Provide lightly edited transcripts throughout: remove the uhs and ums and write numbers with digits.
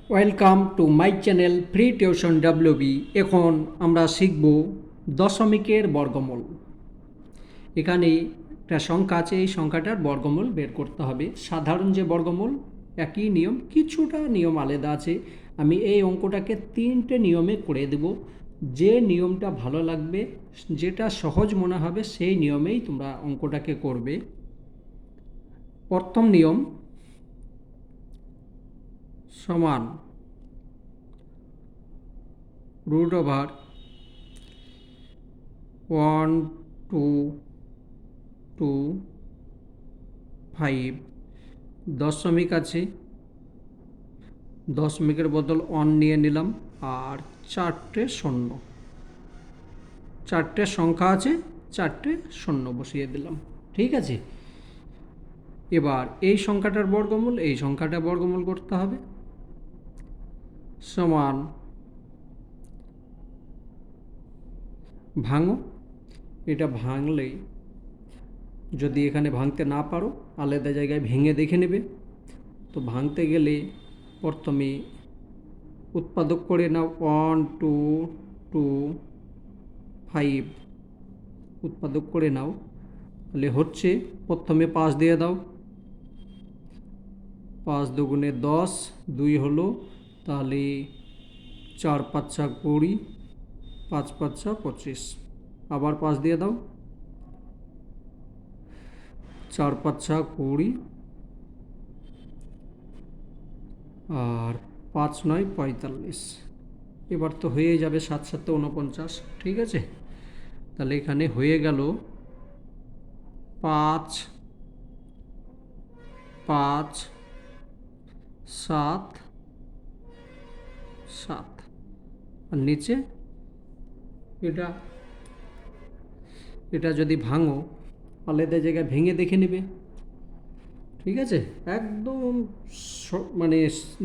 Welcome to my channel free tuition WB. এখন আমরা শিখব দশমিকের বর্গমূল। এখানে একটা সংখ্যা আছে, এই সংখ্যাটার বর্গমূল বের করতে হবে। সাধারণ যে বর্গমূল একই নিয়ম, কিছুটা নিয়ম আলাদা আছে। আমি এই অঙ্কটাকে 3টে নিয়মে করে দেব। যে নিয়মটা ভালো লাগবে, যেটা সহজ মনে হবে, সেই নিয়মেই তোমরা অঙ্কটাকে করবে। প্রথম নিয়ম সমান রুট ওভার 1 2 2 5 দশমিক আছে, দশমিকের বদল 1 নিয়ে নিলাম, আর 4টে শূন্য, 4টে সংখ্যা আছে, 4টে শূন্য বসিয়ে দিলাম। ঠিক আছে, এবার এই সংখ্যাটার বর্গমূল, এই সংখ্যাটা বর্গমূল করতে হবে। সমান ভাঙো, এটা ভাঙলেই, যদি এখানে ভাঙতে না পারো আলাদা জায়গায় ভেঙে দেখে নেবে। তো ভাঙতে গেলে প্রথমে উৎপাদক করে নাও, 1 2 2 5 উৎপাদক করে নাও। তাহলে হচ্ছে, প্রথমে 5 দিয়ে দাও, 5 দুগুণে 10, 2 হলো, তাহলে 4 5 20, 5 5 25। আবার 5 দিয়ে দাও, 4 5 20, আর 5 9 45। এবার তো হয়ে যাবে 7 7 49। ঠিক আছে, তাহলে এখানে হয়ে গেল 5 5 7 7। আর নিচে এটা, এটা যদি ভাঙো আলাদা জায়গায় ভেঙে দেখে নেবে। ঠিক আছে, একদম মানে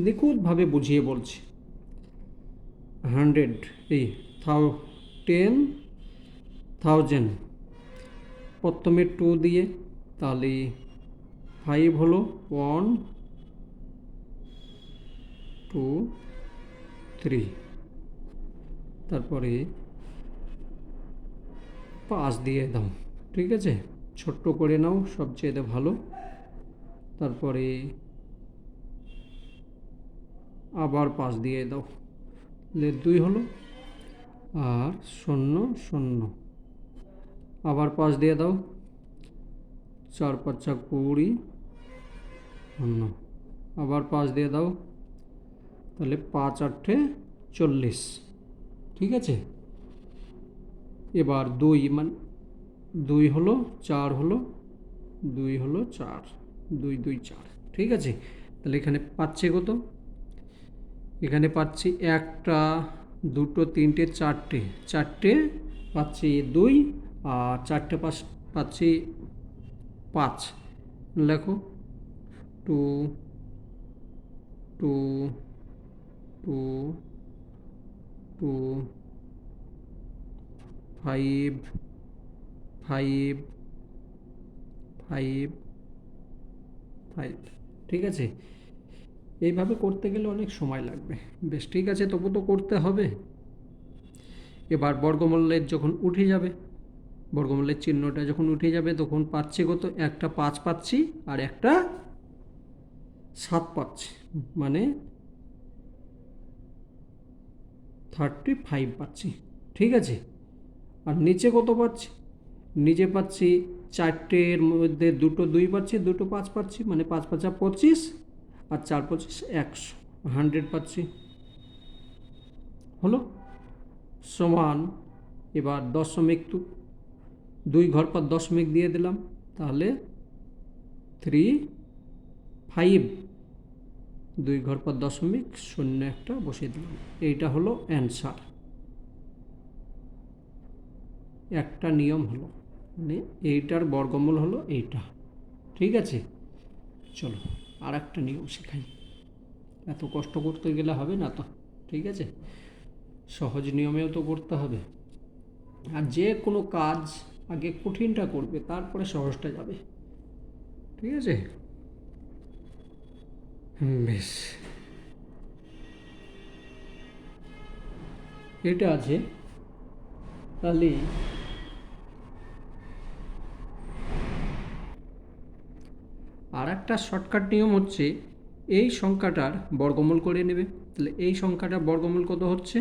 নিখুঁতভাবে বুঝিয়ে বলছি। 100 এই 10,000 প্রথমে 2 দিয়ে, তাহলে 5 হলো, 1 2 3, তারপরে 5 দিয়ে দাও। ঠিক আছে, ছোট্ট করে নাও, সবচেয়ে ভালো। তারপরে আবার 5 দিয়ে দাও, 2 হলো, আর 0 0। আবার 5 দিয়ে দাও, 4 5 20, 0। আবার 5 দিয়ে দাও, তাহলে 5 8 40। ঠিক আছে, এবার 2 মানে 2 হলো, 4 হলো, 2 হলো 4, 2 2 4। ঠিক আছে, তাহলে এখানে পাচ্ছে কত? এখানে পাচ্ছি 1টা 2টো 3টে 4টে, 4টে পাচ্ছি 2, আর 4টে পাচ্ছি 5। লেখো 2 2 2 2 5 5 5 5। ঠিক আছে, এইভাবে করতে গেলে অনেক সময় লাগবে। বেশ, ঠিক আছে, তবু তো করতে হবে। এবার বর্গমূলের যখন উঠে যাবে, বর্গমূলের চিহ্নটা যখন উঠে যাবে, তখন পাচ্ছি কত? একটা 5 পাচ্ছি, আর একটা 7 পাচ্ছি, মানে 35 পাচ্ছি। ঠিক আছে, আর নিচে কত পাচ্ছি? নিচে পাচ্ছি 4টের মধ্যে 2টো 2 পাচ্ছি, 2টো 5 পাচ্ছি, মানে 5 5 25, আর 4 25 100, 100 পাচ্ছি। হলো, সমান। এবার দশমিক, 2 ঘর পর দশমিক দিয়ে দিলাম, তাহলে 3 5, 2 ঘর পর দশমিক, 0 একটা বসিয়ে দিলাম। এইটা হলো অ্যান্সার। একটা নিয়ম হলো, মানে এইটার বর্গমূল হলো এইটা। ঠিক আছে, চলো আর একটা নিয়ম শেখাই। এত কষ্ট করতে গেলে হবে না তো। ঠিক আছে, সহজ নিয়মেও তো করতে হবে। আর যে কোনো কাজ আগে কঠিনটা করবে, তারপরে সহজটা যাবে। ঠিক আছে, বেশ। এটা আছে, তাহলে আর একটা শর্টকাট নিয়ম হচ্ছে এই সংখ্যাটার বর্গমূল করে নেবে। তাহলে এই সংখ্যাটার বর্গমূল কত হচ্ছে?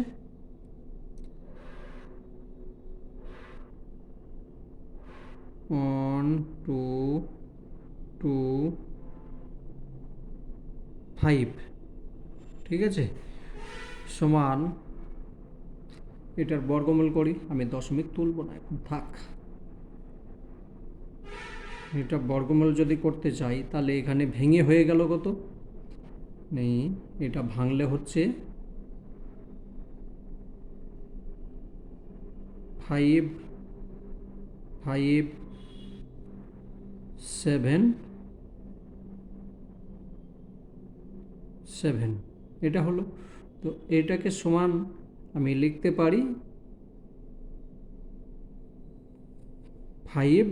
1 2 2 5, ঠিক আছে, সমান এটার বর্গমূল করি। আমি দশমিক তুলব না এখন, থাক। এটা বর্গমূল যদি করতে চাই তাহলে এখানে ভেঙে হয়ে গেল কত? নেই, এটা ভাঙলে হচ্ছে 5 5 7 7, এটা হলো। তো এটাকে সমান আমি লিখতে পারি 5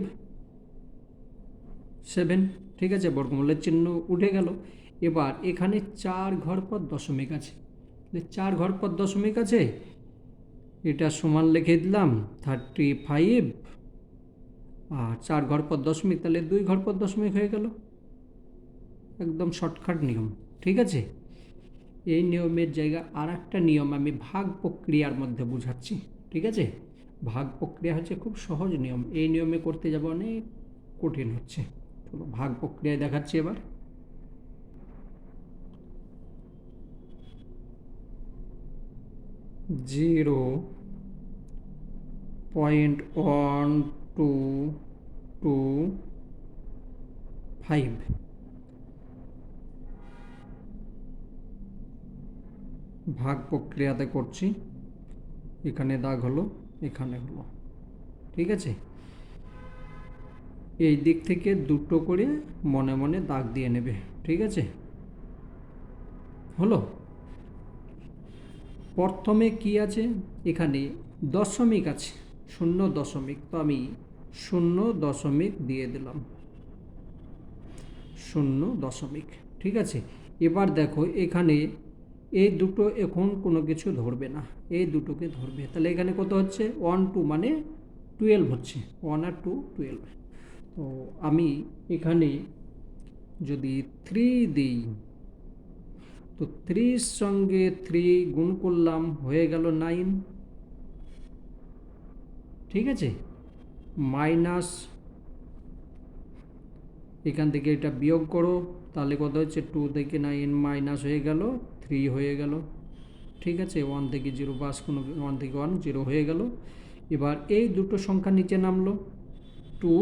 7, ঠিক আছে, বর্গমূলের চিহ্ন উঠে গেল। এবার এখানে 4 ঘর পর দশমিক আছে, 4 ঘর পর দশমিক আছে, এটা সমান লিখে দিলাম 35, আর 4 ঘর পর দশমিক, তাহলে 2 ঘর পর দশমিক হয়ে গেল। একদম শর্টকাট নিয়ম, ঠিক আছে। এই নিয়মের জায়গা আর একটা নিয়ম আমি ভাগ প্রক্রিয়ার মধ্যে বুঝাচ্ছি, ঠিক আছে। ভাগ প্রক্রিয়া হচ্ছে খুব সহজ নিয়ম, এই নিয়মে করতে যাব অনেক কঠিন হচ্ছে। চলো ভাগ প্রক্রিয়ায় দেখাচ্ছি এবার। 0.1225 ভাগ প্রক্রিয়াতে করছি। এখানে দাগ হলো, এখানে হলো, ঠিক আছে। এই দিক থেকে দুটো করে মনে মনে দাগ দিয়ে নেবে, ঠিক আছে, হলো। প্রথমে কি আছে? এখানে দশমিক আছে, 0., তো আমি 0., দিয়ে দিলাম 0., ঠিক আছে। এবার দেখো এখানে এই দুটো এখন কোনো কিছু ধরবে না, এই দুটোকে ধরবে। তাহলে এখানে কত হচ্ছে? 1 2 মানে 12 হচ্ছে, 1 আর 2 12। তো আমি এখানে যদি 3 দিই, তো 3 সঙ্গে 3 গুণ করলাম, হয়ে গেল 9, ঠিক আছে। মাইনাস, এখান থেকে এটা বিয়োগ করো, তাহলে কত হচ্ছে? 2 থেকে 9 মাইনাস হয়ে গেল 3 হয়ে গেল, ঠিক আছে। 1 থেকে 0 বাস, কোনো 1 থেকে 1 0 হয়ে গেল। এবার এই দুটো সংখ্যা নিচে নামলো, 2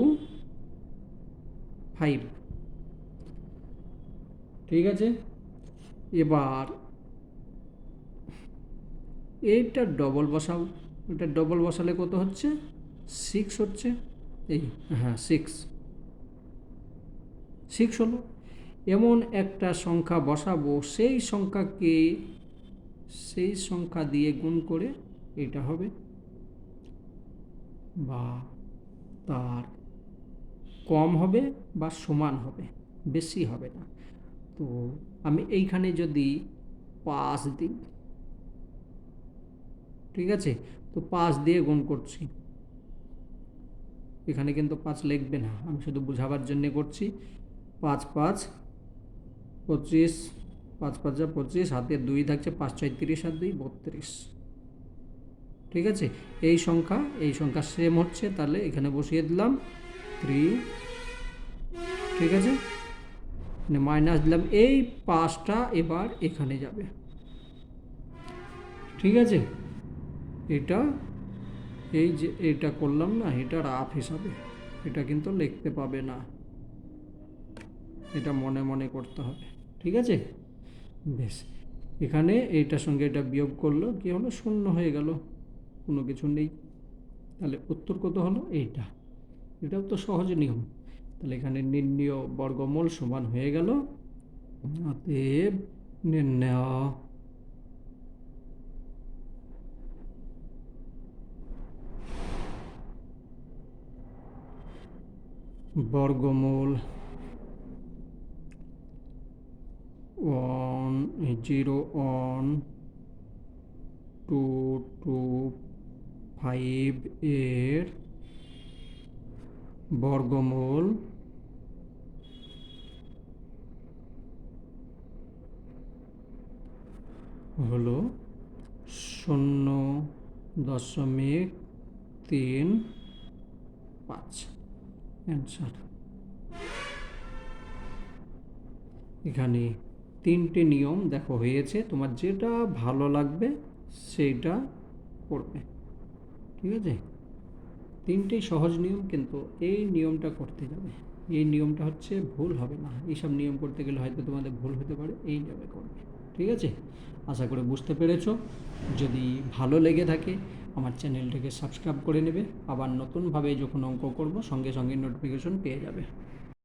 5, ঠিক আছে। এবার এইটা ডবল বসাও, এটা ডবল বসালে কত হচ্ছে? 6 হচ্ছে, এই, হ্যাঁ 6 হলো। এমন একটা সংখ্যা বসাবো, সেই সংখ্যাকে সেই সংখ্যা দিয়ে গুণ করে এটা হবে, বা তার কম হবে বা সমান হবে, বেশি হবে না। তো আমি এইখানে যদি 5 দিই, ঠিক আছে, তো 5 দিয়ে গুণ করছি। এখানে কিন্তু 5 লিখবে না, আমি শুধু বোঝাবার জন্যে করছি। 5 5 25, 5 5 যা 25, হাতে 2 থাকছে, 5 6 30 আর 2 32, ঠিক আছে। এই সংখ্যা সেম হচ্ছে, তাহলে এখানে বসিয়ে দিলাম 3, ঠিক আছে, মাইনাস দিলাম, এই 5টা এবার এখানে যাবে, ঠিক আছে। এটা এই যে এটা করলাম না, এটা রাফ হিসাবে, এটা কিন্তু লিখতে পাবে না, এটা মনে মনে করতে হবে, ঠিক আছে। বেশ, এখানে এইটার সঙ্গে এটা বিয়োগ করলো, কি হলো? 0 হয়ে গেল, কোনো কিছু নেই। তাহলে উত্তর কত হলো? এইটা। এটাও তো সহজ নিয়ম। তাহলে এখানে নির্ণয় বর্গমূল সমান হয়ে গেল, অতএব নির্ণয় বর্গমূল 1 0 1 225 এর বর্গমূল হলো 0.35। অ্যান্সার। এখানে 3টে নিয়ম দেখো হয়েছে, তোমার যেটা ভালো লাগবে সেইটা করবে। ঠিক আছে, 3টেই সহজ নিয়ম, কিন্তু এই নিয়মটা করতে যাবে, এই নিয়মটা হচ্ছে ভুল হবে না। এইসব নিয়ম করতে গেলে হয়তো তোমাদের ভুল হতে পারে, এই নিয়মে করবে। ঠিক আছে, আশা করে বুঝতে পেরেছো। যদি ভালো লেগে থাকে আমার চ্যানেলটাকে সাবস্ক্রাইব করে নেবে, আবার নতুনভাবে যখন অঙ্ক করব সঙ্গে সঙ্গে নোটিফিকেশন পেয়ে যাবে।